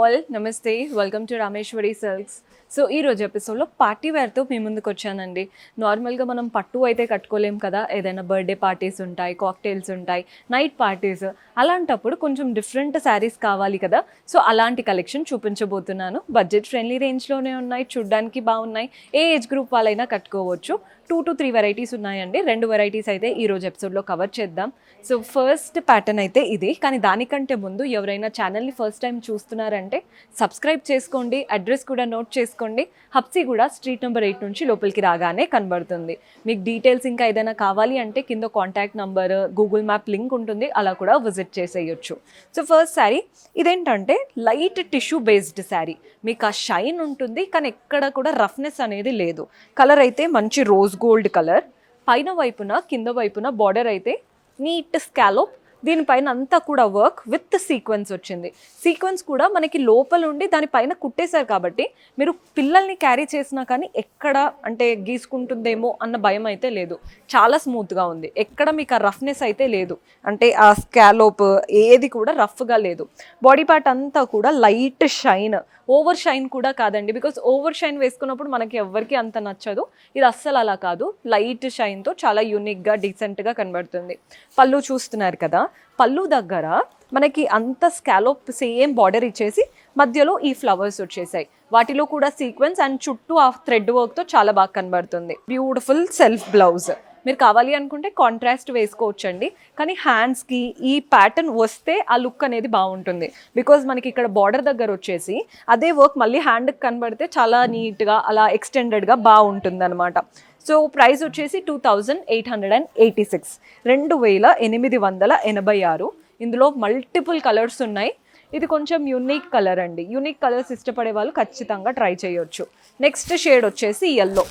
All నమస్తే, welcome to Rameshwari silks. So ఈ రోజు ఎపిసోడ్లో పార్టీ వేర్తో మీ ముందుకు వచ్చానండి. నార్మల్గా మనం పట్టు అయితే కట్టుకోలేం కదా, ఏదైనా బర్త్డే పార్టీస్ ఉంటాయి, కాక్టైల్స్ ఉంటాయి, నైట్ పార్టీస్, అలాంటప్పుడు కొంచెం డిఫరెంట్ శారీస్ కావాలి కదా. సో అలాంటి కలెక్షన్ చూపించబోతున్నాను. బడ్జెట్ ఫ్రెండ్లీ రేంజ్లోనే ఉన్నాయి, చూడ్డానికి బాగున్నాయి, ఏ ఏజ్ గ్రూప్ వాళ్ళైనా కట్టుకోవచ్చు. 2 to 3 వెరైటీస్ ఉన్నాయండి. 2 వెరైటీస్ అయితే ఈరోజు ఎపిసోడ్లో కవర్ చేద్దాం. సో ఫస్ట్ ప్యాటర్న్ అయితే ఇది, కానీ దానికంటే ముందు ఎవరైనా ఛానల్ని ఫస్ట్ టైం చూస్తున్నారంటే సబ్స్క్రైబ్ చేసుకోండి, అడ్రస్ కూడా నోట్ చేసుకోండి. హబ్సిగూడ స్ట్రీట్ నెంబర్ 8 నుంచి లోపలికి రాగానే కనబడుతుంది. మీకు డీటెయిల్స్ ఇంకా ఏదైనా కావాలి అంటే కింద contact number, Google map link ఉంటుంది, అలా కూడా విజిట్ చేసేయచ్చు. సో ఫస్ట్ శారీ ఇదేంటంటే లైట్ టిష్యూ బేస్డ్ శారీ. మీకు ఆ షైన్ ఉంటుంది, కానీ ఎక్కడ కూడా రఫ్నెస్ అనేది లేదు. కలర్ అయితే మంచి రోజ్ గోల్డ్ కలర్. పైన వైపున కింద వైపున బార్డర్ అయితే నీట్ స్కాలోప్, దీనిపైన అంతా కూడా వర్క్ విత్ సీక్వెన్స్ వచ్చింది. సీక్వెన్స్ కూడా మనకి లోపల ఉండి దానిపైన కుట్టేశారు కాబట్టి మీరు పిల్లల్ని క్యారీ చేసినా కానీ ఎక్కడ అంటే గీసుకుంటుందేమో అన్న భయం అయితే లేదు. చాలా స్మూత్గా ఉంది, ఎక్కడ మీకు ఆ రఫ్నెస్ అయితే లేదు, అంటే ఆ స్కాలోప్ ఏది కూడా రఫ్గా లేదు. బాడీ పార్ట్ అంతా కూడా లైట్ షైన్, ఓవర్ షైన్ కూడా కాదండి, బికాస్ ఓవర్ షైన్ వేసుకున్నప్పుడు మనకి ఎవరికి అంత నచ్చదు. ఇది అస్సలు అలా కాదు, లైట్ షైన్తో చాలా యూనిక్గా డీసెంట్గా కనబడుతుంది. పళ్ళు చూస్తున్నారు కదా, పళ్ళు దగ్గర మనకి అంత స్కాలోప్ సేమ్ బార్డర్ ఇచ్చేసి మధ్యలో ఈ ఫ్లవర్స్ వచ్చేసాయి. వాటిలో కూడా సీక్వెన్స్ అండ్ చుట్టూ ఆ థ్రెడ్ వర్క్తో చాలా బాగా కనబడుతుంది. Beautiful self blouse. మీరు కావాలి అనుకుంటే కాంట్రాస్ట్ వేసుకోవచ్చండి, కానీ హ్యాండ్స్కి ఈ ప్యాటర్న్ వస్తే ఆ లుక్ అనేది బాగుంటుంది. బికాజ్ మనకి ఇక్కడ బార్డర్ దగ్గర వచ్చేసి అదే వర్క్ మళ్ళీ హ్యాండ్కి కనబడితే చాలా నీట్గా అలా ఎక్స్టెండెడ్గా బాగుంటుంది అనమాట. సో ప్రైస్ వచ్చేసి 2886, 2886. ఇందులో మల్టిపుల్ కలర్స్ ఉన్నాయి. ఇది కొంచెం యూనిక్ కలర్ అండి. యూనిక్ కలర్స్ ఇష్టపడే వాళ్ళు ఖచ్చితంగా ట్రై చేయొచ్చు. నెక్స్ట్ షేడ్ వచ్చేసి ఎల్లో.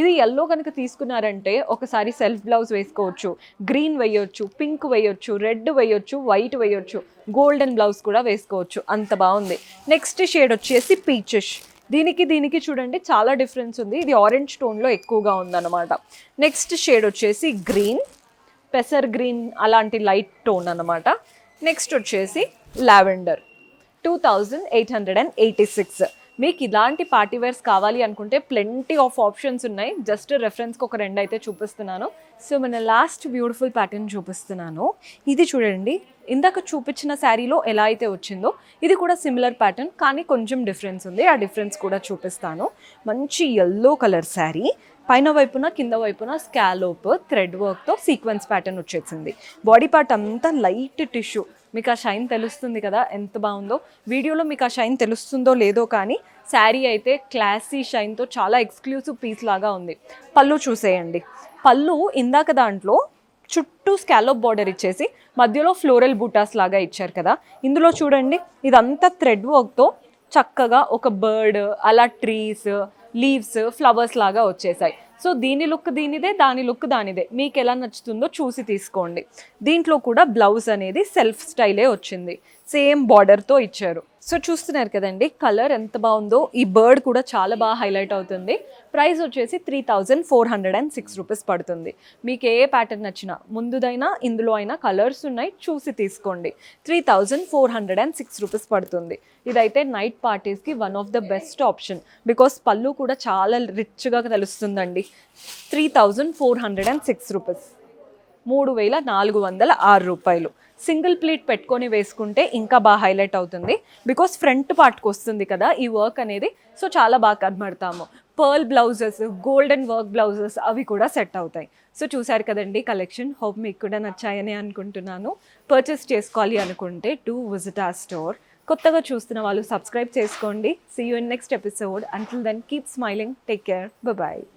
ఇది ఎల్లో కనుక తీసుకున్నారంటే ఒకసారి సెల్ఫ్ బ్లౌజ్ వేసుకోవచ్చు, గ్రీన్ వేయొచ్చు, పింక్ వేయొచ్చు, రెడ్ వేయొచ్చు, వైట్ వేయొచ్చు, గోల్డెన్ బ్లౌజ్ కూడా వేసుకోవచ్చు, అంత బాగుంది. నెక్స్ట్ షేడ్ వచ్చేసి పీచెస్. దీనికి చూడండి చాలా డిఫరెన్స్ ఉంది, ఇది ఆరెంజ్ టోన్లో ఎక్కువగా ఉందన్నమాట. నెక్స్ట్ షేడ్ వచ్చేసి గ్రీన్, పెసర్ గ్రీన్ అలాంటి లైట్ టోన్ అనమాట. నెక్స్ట్ వచ్చేసి లావెండర్. 2886. మీకు ఇలాంటి పార్టీ వేర్స్ కావాలి అనుకుంటే ప్లెంటీ ఆఫ్ ఆప్షన్స్ ఉన్నాయి. జస్ట్ రెఫరెన్స్కి ఒక 2 అయితే చూపిస్తున్నాను. సో మన లాస్ట్ బ్యూటిఫుల్ ప్యాటర్న్ చూపిస్తున్నాను. ఇది చూడండి, ఇందాక చూపించిన శారీలో ఎలా అయితే వచ్చిందో ఇది కూడా సిమిలర్ ప్యాటర్న్, కానీ కొంచెం డిఫరెన్స్ ఉంది. ఆ డిఫరెన్స్ కూడా చూపిస్తాను. మంచి ఎల్లో కలర్ శారీ, పైన వైపున కింద వైపున స్కాలోప్ థ్రెడ్ వర్క్తో సీక్వెన్స్ ప్యాటర్న్ వచ్చేసింది. బాడీ పార్ట్ అంతా లైట్ టిష్యూ. మీకు ఆ షైన్ తెలుస్తుంది కదా ఎంత బాగుందో. వీడియోలో మీకు ఆ షైన్ తెలుస్తుందో లేదో కానీ శారీ అయితే క్లాసీ షైన్తో చాలా ఎక్స్క్లూసివ్ పీస్ లాగా ఉంది. పళ్ళు చూసేయండి. పళ్ళు ఇందాక దాంట్లో చుట్టూ స్కాలోప్ బార్డర్ ఇచ్చేసి మధ్యలో ఫ్లోరల్ బూటాస్ లాగా ఇచ్చారు కదా, ఇందులో చూడండి ఇదంతా థ్రెడ్ వర్క్తో చక్కగా ఒక బర్డ్, అలా ట్రీస్, లీవ్స్, ఫ్లవర్స్ లాగా వచ్చేసాయి. సో దీని లుక్ దీనిదే, దాని లుక్ దానిదే, మీకు ఎలా నచ్చుతుందో చూసి తీసుకోండి. దీంట్లో కూడా బ్లౌజ్ అనేది సెల్ఫ్ స్టైలే వచ్చింది, సేమ్ బార్డర్తో ఇచ్చారు. సో చూస్తున్నారు కదండి కలర్ ఎంత బాగుందో. ఈ బర్డ్ కూడా చాలా బాగా హైలైట్ అవుతుంది. ప్రైస్ వచ్చేసి 3406 రూపీస్ పడుతుంది. మీకు ఏ ప్యాటర్న్ నచ్చినా ముందుదైనా ఇందులో అయినా కలర్స్ ఉన్నాయి, చూసి తీసుకోండి. 3406 రూపీస్ పడుతుంది. ఇదైతే నైట్ పార్టీస్కి one of the best option, because పళ్ళు కూడా చాలా రిచ్గా తెలుస్తుందండి. 3406 రూపీస్, 3406 రూపాయలు. సింగిల్ ప్లీట్ పెట్టుకొని వేసుకుంటే ఇంకా బాగా హైలైట్ అవుతుంది, బికాస్ ఫ్రంట్ పార్ట్కి వస్తుంది కదా ఈ వర్క్ అనేది. సో చాలా బాగా కనబడతాము. Pearl blouses, golden work blouses అవి కూడా సెట్ అవుతాయి. సో చూసారు కదండి కలెక్షన్. హోప్ మీకు కూడా నచ్చాయని అనుకుంటున్నాను. పర్చేస్ చేసుకోవాలి అనుకుంటే డూ విజిట్ అవర్ స్టోర్. కొత్తగా చూస్తున్న వాళ్ళు సబ్స్క్రైబ్ చేసుకోండి. See you in next episode. Until then keep smiling, take care, bye.